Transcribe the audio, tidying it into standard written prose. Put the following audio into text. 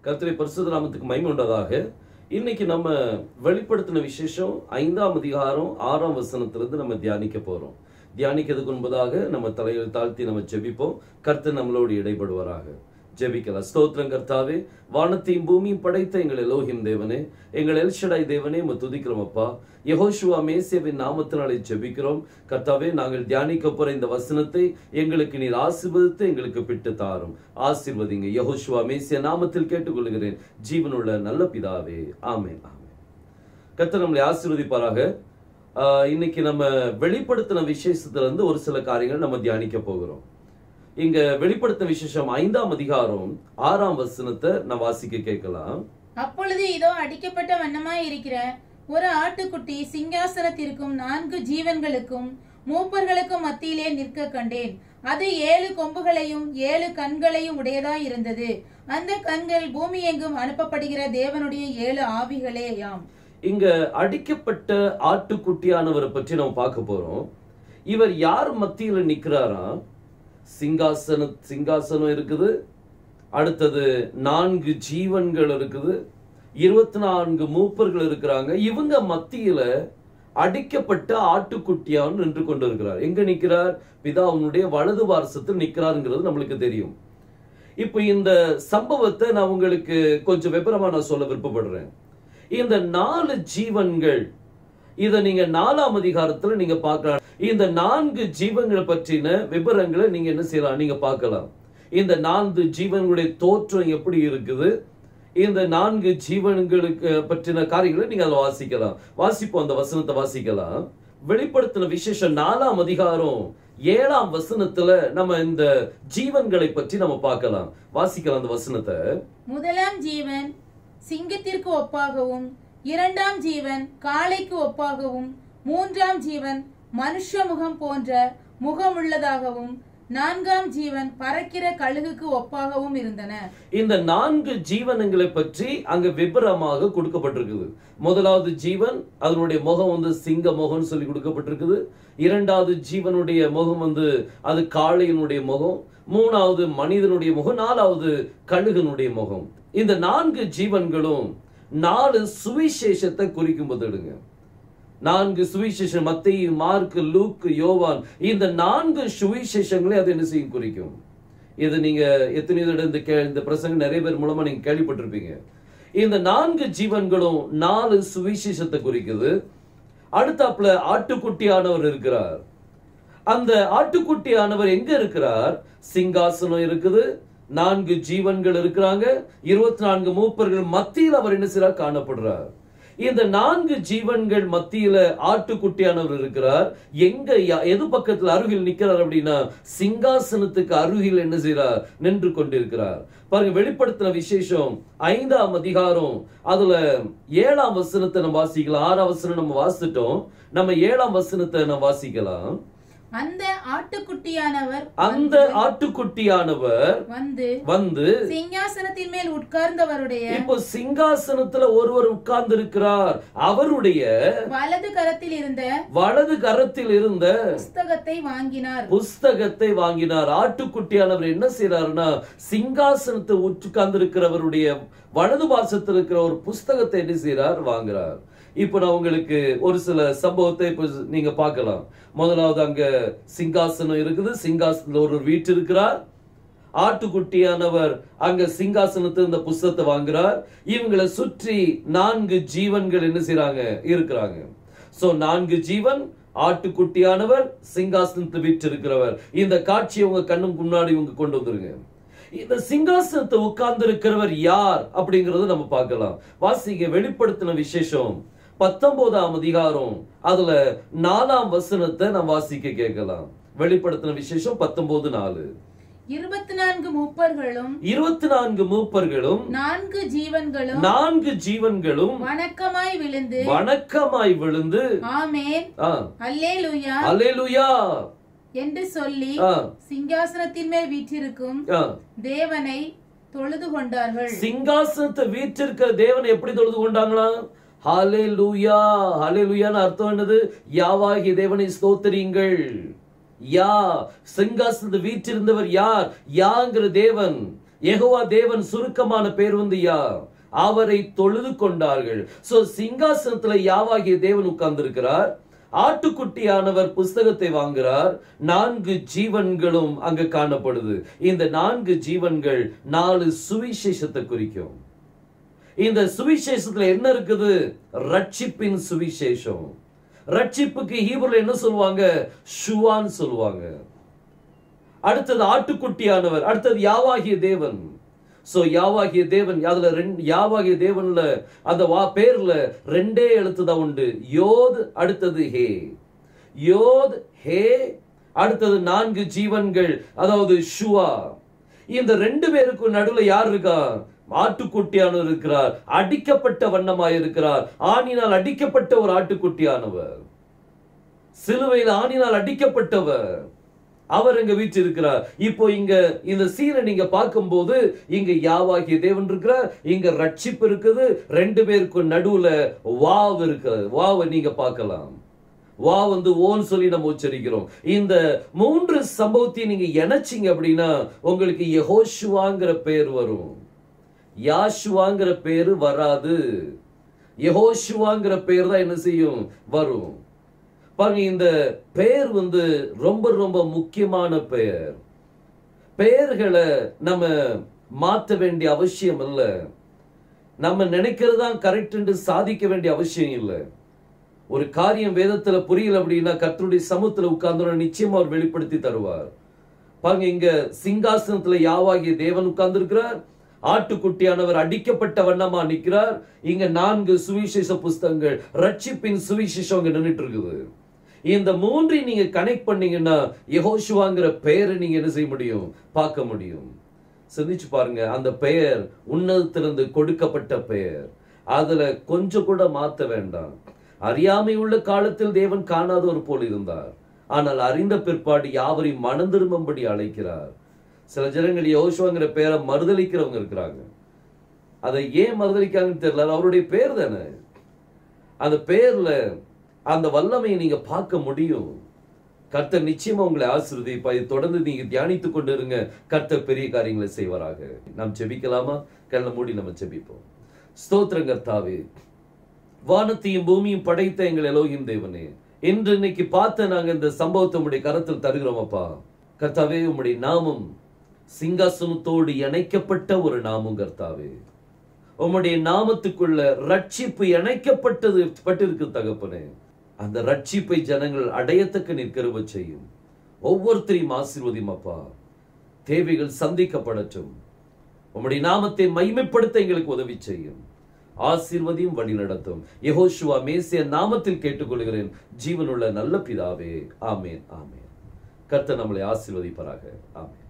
கர்த்தருடைய பரிசுத்த நாமத்துக்கு மகிமை உண்டதாக. இன்னைக்கு நம்ம வெளிப்படுத்தின விசேஷம் 5ஆம் அதிகாரம் 6ஆம் வசனத்திலிருந்து நம்ம தியானிக்க போறோம். தியானிக்கிறதுக்கு முன்பதாக நம்ம தலையை தாழ்த்தி நம்ம ஜெபிப்போம். கர்த்தர் நம்மளோடு இடைபடுவாராக. ஜெபிக்கலாம். ஸ்தோத்திரம் கர்த்தாவே, வானத்தையும் பூமியும் படைத்த எங்கள் எலோஹிம் தேவனே, எங்கள் எல்ஷடாய் தேவனே, துதிக்கிறோம் அப்பா. யெகோஷுவா மேசியாவின் நாமத்தினாலே ஜெபிக்கிறோம் கர்த்தாவே. நாங்கள் தியானிக்க போற இந்த வசனத்தை எங்களுக்கு நீர் ஆசீர்வதித்து எங்களுக்கு பிட்டு தாரும். ஆசீர்வதிங்க. யெகோஷுவா மேசியா நாமத்தில் கேட்டுக்கொள்கிறேன் ஜீவனுள்ள நல்ல பிதாவே, ஆமென். ஆமென். கர்த்தர் நம்மளை ஆசீர்வதிப்பாராக. இன்னைக்கு நம்ம வெளிப்படுத்தின விசேஷத்துல இருந்து ஒரு சில காரியங்கள் நம்ம தியானிக்க போகிறோம். இங்க வெளிப்படுத்தின விசேஷம் 5ஆம் அதிகாரம் 6ஆம் வசனத்தை நான் வாசிக்க கேட்கலாம். அப்பொழுது இதோ அடிக்கப்பட்ட வண்ணமாய் இருக்கிற ஒரு ஆட்டுக்குட்டி சிங்காசனத்திற்கும் 4 ஜீவன்களுக்கும் மூப்பர்களுக்கும் மத்தியிலே நிற்க கண்டேன். அது 7 கொம்புகளையும் 7 கண்களையும் உடையதாய் இருந்தது. அந்த கண்கள் பூமி எங்கும் அனுப்பப்படுகிற தேவனுடைய 7 ஆவிகளே யாம். இங்க அடிக்கப்பட்ட ஆட்டுக்குட்டியானவரை பற்றி நம்ம பார்க்க போறோம். இவர் யார் மத்தியில நிக்கிறாரா? சிங்காசனம் இருக்குது, அடுத்தது 4 ஜீவன்கள் இருக்குது, 24 மூப்பர்கள் இருக்கிறாங்க. இவங்க மத்தியில அடிக்கப்பட்ட ஆட்டுக்குட்டியான் நின்று கொண்டிருக்கிறார். எங்க நிக்கிறார்? பிதாவுடைய வலது வாரசத்தில் நிக்கிறாருங்கிறது நம்மளுக்கு தெரியும். இப்ப இந்த சம்பவத்தை நான் உங்களுக்கு கொஞ்சம் விபரமா நான் சொல்ல விருப்பப்படுறேன். இந்த 4 ஜீவன்கள், இத நீங்க 4ஆம் அதிகாரத்துல நீங்க பார்க்கலாம். இந்த 4 ஜீவன்களை பற்றின விவரங்களை நீங்க என்ன செய்யலாம்? நீங்க பார்க்கலாம். இந்த 4 ஜீவன்களுடைய தோற்றம் எப்படி இருக்குது, இந்த 4 ஜீவன்களுக்கு பற்றின காரியங்களை நீங்க அதை வாசிக்கலாம். வாசிப்போம், அந்த வசனத்தை வாசிக்கலாம். வெளிப்படுத்தின விசேஷம் 4ஆம் அதிகாரம் 7ஆம் வசனத்துல நம்ம இந்த ஜீவன்களை பற்றி நம்ம பார்க்கலாம். வாசிக்கலாம் அந்த வசனத்தை. முதலாம் ஜீவன் சிங்கத்திற்கு ஒப்பாகவும், 2ஆம் ஜீவன் காளைக்கு ஒப்பாகவும், 3ஆம் ஜீவன் மனுஷ முகம் போன்ற முகமுள்ளதாகவும், 4ஆம் ஜீவன் பறக்கிற கழுகுக்கு ஒப்பாகவும் இருந்தன. இந்த 4 ஜீவனங்களை பற்றி அங்க விபரமாக கொடுக்கப்பட்டிருக்குது. முதலாவது ஜீவன், அதனுடைய முகம் சிங்க முகம் சொல்லி கொடுக்கப்பட்டிருக்குது. 2வது ஜீவனுடைய முகம் அது காளையினுடைய முகம், 3வது மனிதனுடைய முகம், 4வது கழுகனுடைய முகம். இந்த 4 ஜீவன்களும் 4 சுவிசேஷத்தை குறிக்கும் போது எடுங்க. 4 சுவிசேஷம், மத்தேயு, மார்க்கு, லூக்கு, யோவான், இந்த 4 சுவிசேஷங்களே அது என்ன செய்யும்? குறிக்கும். இது நீங்க எத்தனையோ இந்த பிரசங்கம் நிறைய பேர் மூலமா நீங்க கேள்விப்பட்டிருப்பீங்க. இந்த 4 ஜீவன்களும் 4 சுவிசேஷத்தை குறிக்குது. அடுத்தாப்புல ஆட்டுக்குட்டியானவர் இருக்கிறார். அந்த ஆட்டுக்குட்டியானவர் எங்க இருக்கிறார்? சிங்காசனம் இருக்குது, 4 ஜீவன்கள் இருக்கிறாங்க, 24 மூப்பர்கள் மத்தியில் அவர் என்ன செய்றார்? காணப்படுறார். இந்த 4 ஜீவன்கள் மத்தியில ஆட்டுக்குட்டியானவர் இருக்கிறார். எங்க எது பக்கத்துல அருகில் நிக்கிறார் அப்படின்னா, சிங்காசனத்துக்கு அருகில் என்ன செய்றார்? நின்று கொண்டிருக்கிறார். பாருங்க, வெளிப்படுத்தின விசேஷம் 5ஆம் அதிகாரம் அதுல 7ஆம் வசனத்தை நம்ம வாசிக்கலாம். 6ஆம் வசனம் நம்ம வாசிட்டோம். நம்ம 7ஆம் வசனத்தை நம்ம வாசிக்கலாம். அந்த ஆட்டுக்குட்டியானவர் வந்து சிங்காசனத்தின் மேல் உட்கார்ந்தவருடைய, இப்போ சிங்காசனத்துல ஒருவர் உட்கார்ந்து இருக்கிறார். அவருடைய வலது கரத்தில் இருந்த புஸ்தகத்தை வாங்கினார். ஆட்டுக்குட்டியானவர் என்ன செய்யறாருன்னா, சிங்காசனத்தை உட்கார்ந்து இருக்கிறவருடைய வலது பாசத்தில் இருக்கிற ஒரு புஸ்தகத்தை என்ன செய்யறார்? வாங்குறார். இப்ப நான் உங்களுக்கு ஒரு சில சம்பவத்தை இப்ப நீங்க பார்க்கலாம். முதலாவது, அங்க சிங்காசனம் இருக்குது, சிங்காசனத்துல ஒரு வீட்டு இருக்கிறார். ஆட்டுக்குட்டியானவர் அங்க சிங்காசனத்துல இந்த புஸ்தகத்தை வாங்குறார். இவங்களை சுற்றி 4 ஜீவன்கள் என்ன செய்றாங்க? இருக்கிறாங்க. சோ 4 ஜீவன், ஆட்டுக்குட்டியானவர், சிங்காசனத்தை வீட்டு இருக்கிறவர். இந்த காட்சியை உங்க கண்ணுக்கு முன்னாடி உங்க கொண்டு வந்துருங்க. இந்த சிங்காசனத்தை உட்கார்ந்து இருக்கிறவர் யார் அப்படிங்கறத நம்ம பார்க்கலாம். வாசிங்க, வெளிப்படுத்தின விசேஷம் 19ஆம் அதிகாரம் அதுல 4ஆம் வசனத்தை நாம் வாசிக்க கேட்கலாம். வெளிப்படுத்தின விசேஷம் 19:4. 24 மூப்பர்களும் 4 ஜீவன்களும் வணக்கமாய் விழுந்து ஆமென் அல்லேலூயா அல்லேலூயா என்று சொல்லி சிங்காசனத்தின் மேல் வீற்றிருக்கும் தேவனை தொழுது கொண்டார்கள். சிங்காசனத்தை வீற்றிருக்கிற தேவனை எப்படி தொழுது கொண்டாங்களா? ஹல்லேலூயா. ஹல்லேலூயான்னு அர்த்தம் என்னது? யாவாகிய தேவனை ஸ்தோத்திரியுங்கள். யா, சிங்காசனத்தை வீற்றிருந்தவர் யார்? யாங்கிற தேவன். யெகோவா தேவன் சுருக்கமான பேர் வந்து யார்? அவரை தொழுது கொண்டார்கள். சோ சிங்காசனத்துல யாவாகிய தேவன் உட்கார்ந்து இருக்கிறார். ஆட்டுக்குட்டியானவர் புஸ்தகத்தை வாங்குறார். 4 ஜீவன்களும் அங்கு காணப்படுது. இந்த 4 ஜீவன்கள் 4 சுவிசேஷத்தை குறிக்கும். இந்த சுவிசேஷத்துல என்ன இருக்குது? ரட்சிப்பின் சுவிசேஷம். ரட்சிப்புக்கு ஹீப்ருல என்ன சொல்லுவாங்க? ஷுவான்னு சொல்லுவாங்க. அடுத்தது ஆட்டுக்குட்டியானவர், அடுத்தது யாவாகிய தேவன். சோ யாவாகிய தேவன், அதுல யாவாகிய தேவன்ல அந்த பேர்ல 2 எழுத்து தான் உண்டு. யோத், அடுத்தது ஹே. யோத், ஹே, அடுத்தது 4 ஜீவன்கள், அதாவது ஷுவா. இந்த 2 பேருக்கும் நடுவுல யார் இருக்கா? ஆட்டுக்குட்டியானவர் இருக்கிறார். அடிக்கப்பட்ட வண்ணமாய் இருக்கிறார். ஆணினால் அடிக்கப்பட்ட ஒரு ஆட்டுக்குட்டியானவர், சிலுவையில் ஆணினால் அடிக்கப்பட்டவர், அவர் இங்க வீட்டு இருக்கிறார். இப்போ இங்க இந்த சீனை நீங்க பார்க்கும்போது இங்க யாவாகிய தேவன் இருக்கிறார், இங்க ரட்சிப்பு இருக்குது. 2 பேருக்கும் நடுவுல வாவ் இருக்கிறது. வாவை நீங்க பார்க்கலாம். வா வந்து ஓன்னு சொல்லி நம்ம உச்சரிக்கிறோம். இந்த 3 சம்பவத்தையும் நீங்க இணைச்சிங்க அப்படின்னா உங்களுக்கு யெகோஷுவாங்கிற பேர் வரும். யாஷுவாங்கிற பேரு வராது. யெகோஷுவாங்கிற பேர் தான் என்ன செய்யும்? வரும். பாருங்க, இந்த பெயர் வந்து ரொம்ப ரொம்ப முக்கியமான பெயர். பெயர்களை நம்ம மாற்ற வேண்டிய அவசியம் இல்லை. நம்ம நினைக்கிறது தான் கரெக்ட் என்று சாதிக்க வேண்டிய அவசியம் இல்லை. ஒரு காரியம் வேதத்துல புரியல அப்படின்னா கர்த்தருடைய சமூகத்துல உட்கார்ந்து நிச்சயமா அவர் வெளிப்படுத்தி தருவார். பாருங்க, இங்க சிங்காசனத்துல யாவாகிய தேவன் உட்கார்ந்து இருக்கிறார். ஆட்டுக்குட்டியானவர் அடிக்கப்பட்ட வண்ணமா நிற்கிறார். இங்க 4 சுவிசேஷ புஸ்தகங்கள், ரட்சிப்பின் சுவிசேஷம் அங்க நின்றுட்டு இருக்குது. இந்த 3 நீங்க கனெக்ட் பண்ணீங்கன்னா யெகோஷுவாங்கிற பெயரை நீங்க என்ன செய்ய முடியும்? பார்க்க முடியும். சிந்திச்சு பாருங்க, அந்த பெயர் உன்னதத்திலிருந்து கொடுக்கப்பட்ட பெயர். அதுல கொஞ்சம் கூட மாத்த வேண்டாம். அறியாமை உள்ள காலத்தில் தேவன் காணாதவர் போல் இருந்தார். ஆனால் அறிந்த பிற்பாடு யாவரையும் மனம் திரும்பும்படி அழைக்கிறார். சில ஜனங்கள் யெகோஷுவாங்கிற பெயரை மறுதலிக்கிறவங்க இருக்கிறாங்க. அதை ஏன் மறுதலிக்காங்கன்னு தெரியல. அவருடைய பேர் தானே. அந்த பேர்ல அந்த வல்லமையை நீங்க பார்க்க முடியும். கர்த்தர் நிச்சயமா உங்களை ஆசீர்வதிப்பார். தொடர்ந்து நீங்க தியானித்துக் கொண்டு இருங்க. கர்த்தர் பெரிய காரியங்களை செய்வாராக. நாம் ஜெபிக்கலாமா? கண்ணை மூடி நம்ம ஜெபிப்போம். ஸ்தோத்திரம் கர்த்தாவே, வானத்தையும் பூமியும் படைத்த எங்கள் எலோகிம் தேவனே, இன்று இன்னைக்கு பார்த்த நாங்க இந்த சம்பவத்தை உம்முடைய கரத்தில் தருகிறோம் அப்பா. கர்த்தாவே, உம்முடைய நாமம் சிங்காசனத்தோடு இணைக்கப்பட்ட ஒரு நாமம் கர்த்தாவே. உம்முடைய நாமத்துக்குள்ள ரட்சிப்பு இணைக்கப்பட்டது பட்டிருக்கு தகப்பனே. அந்த ரட்சிப்பை ஜனங்கள் அடையத்தக்க நிற்கிறவ செய்யும். ஒவ்வொருத்தரையும் ஆசீர்வதியும் அப்பா. தேவைகள் சந்திக்கப்படட்டும். உம்முடைய நாமத்தை மகிமைப்படுத்த எங்களுக்கு உதவி செய்யும். ஆசீர்வதியும் வழி நடத்தும். யெகோஷுவா மேசியா நாமத்தில் கேட்டுக்கொள்கிறேன் ஜீவனுள்ள நல்ல பிதாவே. ஆமேன், ஆமேன். கர்த்தர் நம்மளை ஆசீர்வதிப்பாராக. ஆமேன்.